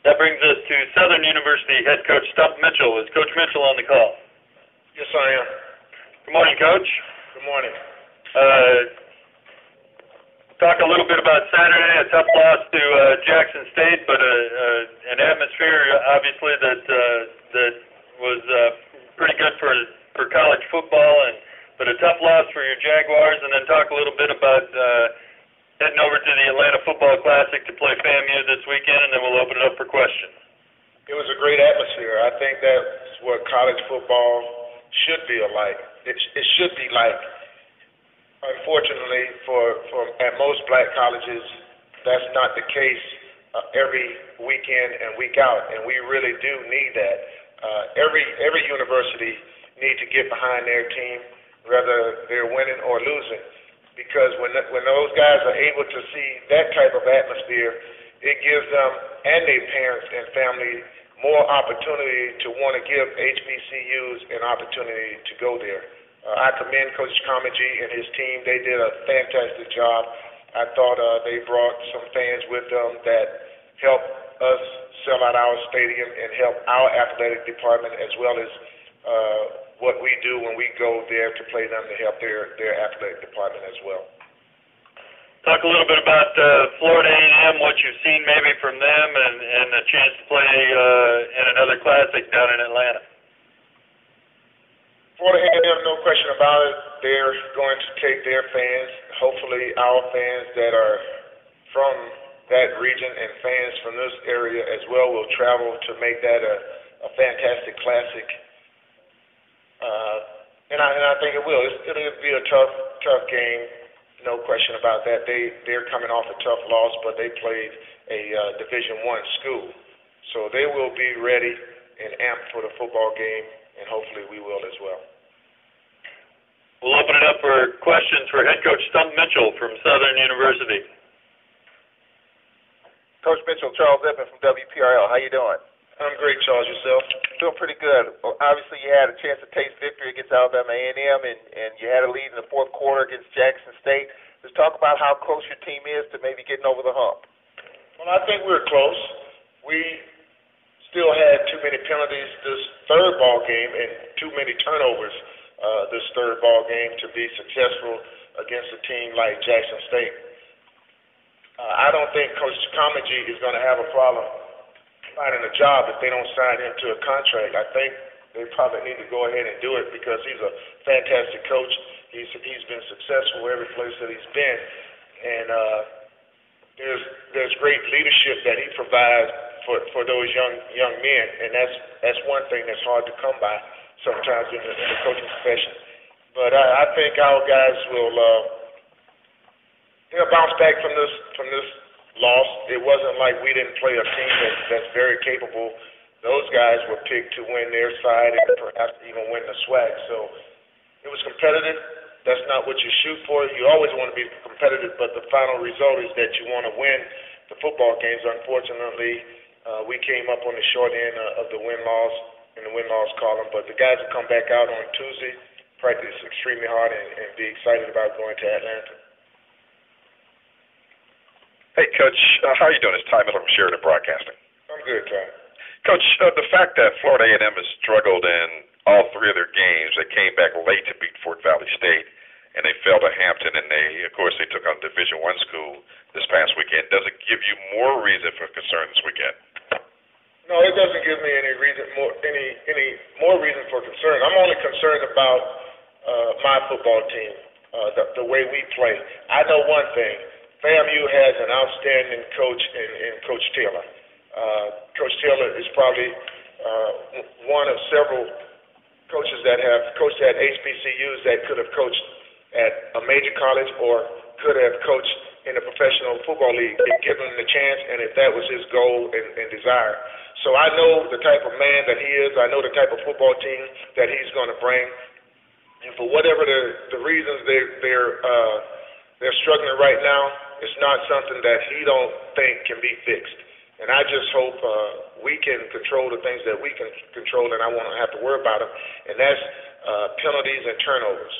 That brings us to Southern University head coach Stump Mitchell. Is Coach Mitchell on the call? Yes, I am. Good morning, Coach. Good morning. Talk a little bit about Saturday, a tough loss to Jackson State, but an atmosphere obviously that was pretty good for college football, but a tough loss for your Jaguars. And then talk a little bit about heading over to the Atlanta Football Classic to play FAMU this weekend, and then we'll open it up for questions. It was a great atmosphere. I think that's what college football should be like. It should be like. Unfortunately, at most black colleges, that's not the case every weekend and week out, and we really do need that. Every university needs to get behind their team, whether they're winning or losing, because when those guys are able to see that type of atmosphere, it gives them and their parents and family more opportunity to want to give HBCUs an opportunity to go there. I commend Coach Comagee and his team. They did a fantastic job. I thought they brought some fans with them that helped us sell out our stadium and help our athletic department, as well as what we do when we go there to play them to help their athletic department as well. Talk a little bit about Florida A&M, what you've seen maybe from them, and a chance to play in another classic down in Atlanta. Florida A&M, no question about it. They're going to take their fans, hopefully our fans that are from that region and fans from this area as well will travel to make that a fantastic classic. And I think it will. It'll be a tough game, no question about that. They're coming off a tough loss, but they played a Division I school. So they will be ready and amped for the football game, and hopefully we will as well. We'll open it up for questions for head coach Stump Mitchell from Southern University. Coach Mitchell, Charles Eppin from WPRL. How you doing? I'm great, Charles. Yourself? Doing pretty good. Well, obviously, you had a chance to taste victory against Alabama A&M, and you had a lead in the fourth quarter against Jackson State. Let's talk about how close your team is to maybe getting over the hump. Well, I think we're close. We still had too many penalties this third ball game and too many turnovers this third ball game to be successful against a team like Jackson State. I don't think Coach Comagee is going to have a problem finding a job if they don't sign him to a contract. I think they probably need to go ahead and do it because he's a fantastic coach. He's been successful every place that he's been, and there's great leadership that he provides for those young men, and that's one thing that's hard to come by sometimes in the coaching profession. But I think our guys will they'll bounce back from this loss. It wasn't like we didn't play a team that's very capable. Those guys were picked to win their side and perhaps even win the SWAC. So it was competitive. That's not what you shoot for. You always want to be competitive, but the final result is that you want to win the football games. Unfortunately, we came up on the short end of the win-loss in the win-loss column, but the guys will come back out on Tuesday, practice extremely hard, and be excited about going to Atlanta. Hey, Coach, how are you doing? It's Ty Miller from Sheridan Broadcasting. I'm good, Ty. Coach, the fact that Florida A&M has struggled in all three of their games, they came back late to beat Fort Valley State, and they fell to Hampton, and they took on Division I school this past weekend. Does it give you more reason for concern this weekend? No, it doesn't give me any more reason for concern. I'm only concerned about my football team, the way we play. I know one thing. FAMU has an outstanding coach in Coach Taylor. Coach Taylor is probably one of several coaches that have coached at HBCUs that could have coached at a major college or could have coached in a professional football league, given him the chance, and if that was his goal and desire. So I know the type of man that he is. I know the type of football team that he's going to bring. And for whatever the reasons they're struggling right now, it's not something that he don't think can be fixed. And I just hope we can control the things that we can control, and I won't have to worry about them, and that's penalties and turnovers.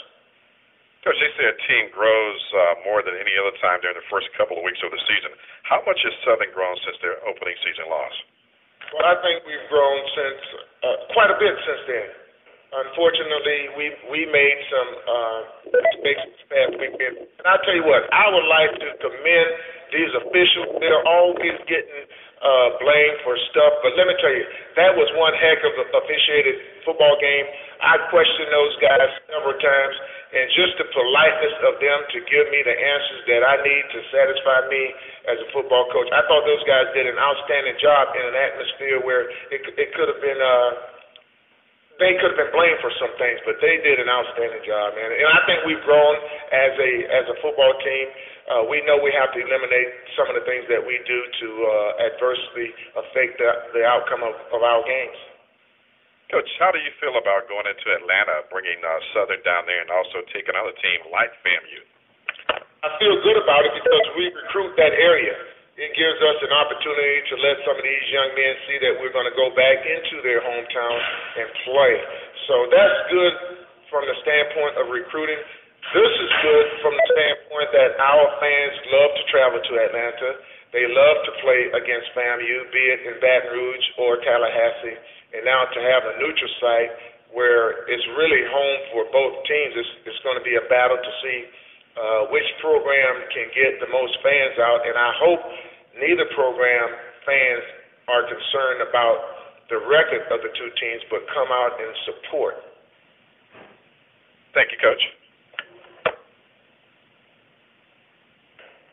Coach, they say a team grows more than any other time during the first couple of weeks of the season. How much has Southern grown since their opening season loss? Well, I think we've grown since quite a bit since then. Unfortunately, we made some mistakes this past weekend. And I'll tell you what, I would like to commend these officials. They're always getting blamed for stuff. But let me tell you, that was one heck of an officiated football game. I questioned those guys several times. And just the politeness of them to give me the answers that I need to satisfy me as a football coach. I thought those guys did an outstanding job in an atmosphere where it could have been they could have been blamed for some things, but they did an outstanding job, man. And I think we've grown as a football team. We know we have to eliminate some of the things that we do to adversely affect the outcome of our games. Coach, how do you feel about going into Atlanta, bringing Southern down there, and also taking another team like FAMU? I feel good about it because we recruit that area. It gives us an opportunity to let some of these young men see that we're going to go back into their hometown and play. So that's good from the standpoint of recruiting. This is good from the standpoint that our fans love to travel to Atlanta. They love to play against FAMU, be it in Baton Rouge or Tallahassee. And now to have a neutral site where it's really home for both teams, it's going to be a battle to see which program can get the most fans out. And I hope neither program fans are concerned about the record of the two teams, but come out and support. Thank you, Coach.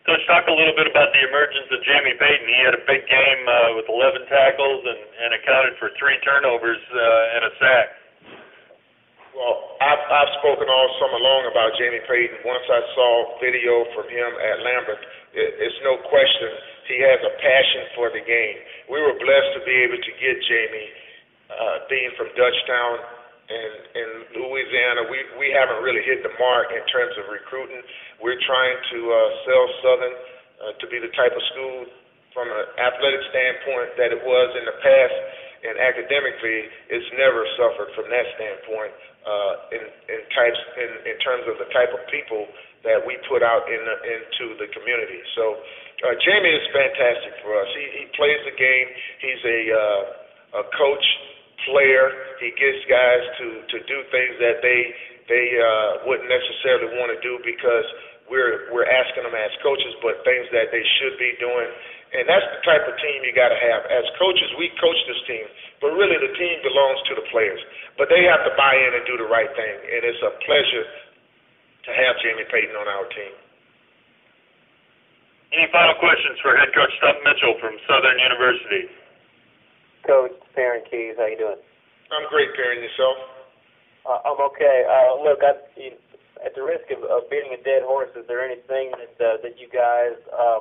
Coach, talk a little bit about the emergence of Jamie Payton. He had a big game with 11 tackles and accounted for 3 turnovers and a sack. Well, I've spoken all summer long about Jamie Payton. Once I saw video from him at Lambert, it's no question he has a passion for the game. We were blessed to be able to get Jamie, being from Dutchtown in Louisiana. We haven't really hit the mark in terms of recruiting. We're trying to sell Southern to be the type of school from an athletic standpoint that it was in the past, and academically it's never suffered from that standpoint in terms of the type of people that we put out into the community. So Jamie is fantastic for us. He plays the game. He's a coach player. He gets guys to do things that they wouldn't necessarily want to do because we're asking them as coaches, but things that they should be doing. And that's the type of team you got to have. As coaches, we coach this team, but really the team belongs to the players. But they have to buy in and do the right thing, and it's a pleasure to have Jamie Payton on our team. Any final questions for head coach Stump Mitchell from Southern University? Coach Perrin Keys, how you doing? I'm great, Perrin. Yourself? I'm okay. Look, at the risk of beating a dead horse, is there anything that you guys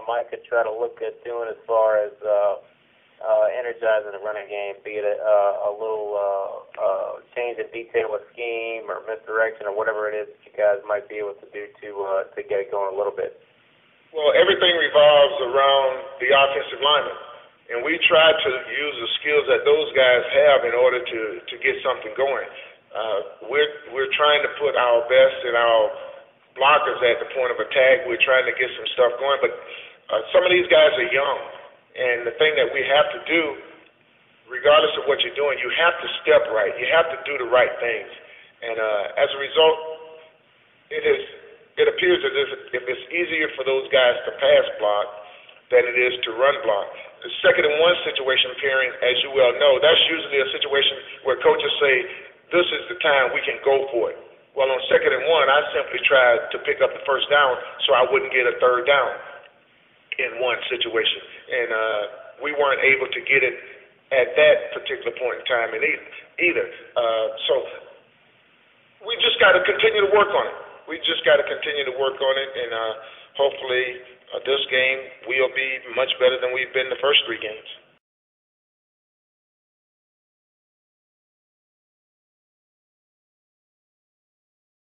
might could try to look at doing as far as energizing the running game, be it a little change in detail of scheme or misdirection or whatever it is that you guys might be able to do to get it going a little bit? Well, everything revolves around the offensive lineman, and we try to use the skills that those guys have in order to get something going. We're trying to put our best in our blockers at the point of attack. We're trying to get some stuff going, but some of these guys are young, and the thing that we have to do, regardless of what you're doing, you have to step right. You have to do the right things, and as a result, it appears as if it's easier for those guys to pass block than it is to run block. The 2nd-and-1 situation, Perrin, as you well know, that's usually a situation where coaches say, this is the time we can go for it. Well, on 2nd-and-1, I simply tried to pick up the first down so I wouldn't get a 3rd down in one situation. And we weren't able to get it at that particular point in time either. So we just got to continue to work on it. We just got to continue to work on it, and hopefully this game will be much better than we've been the first 3 games.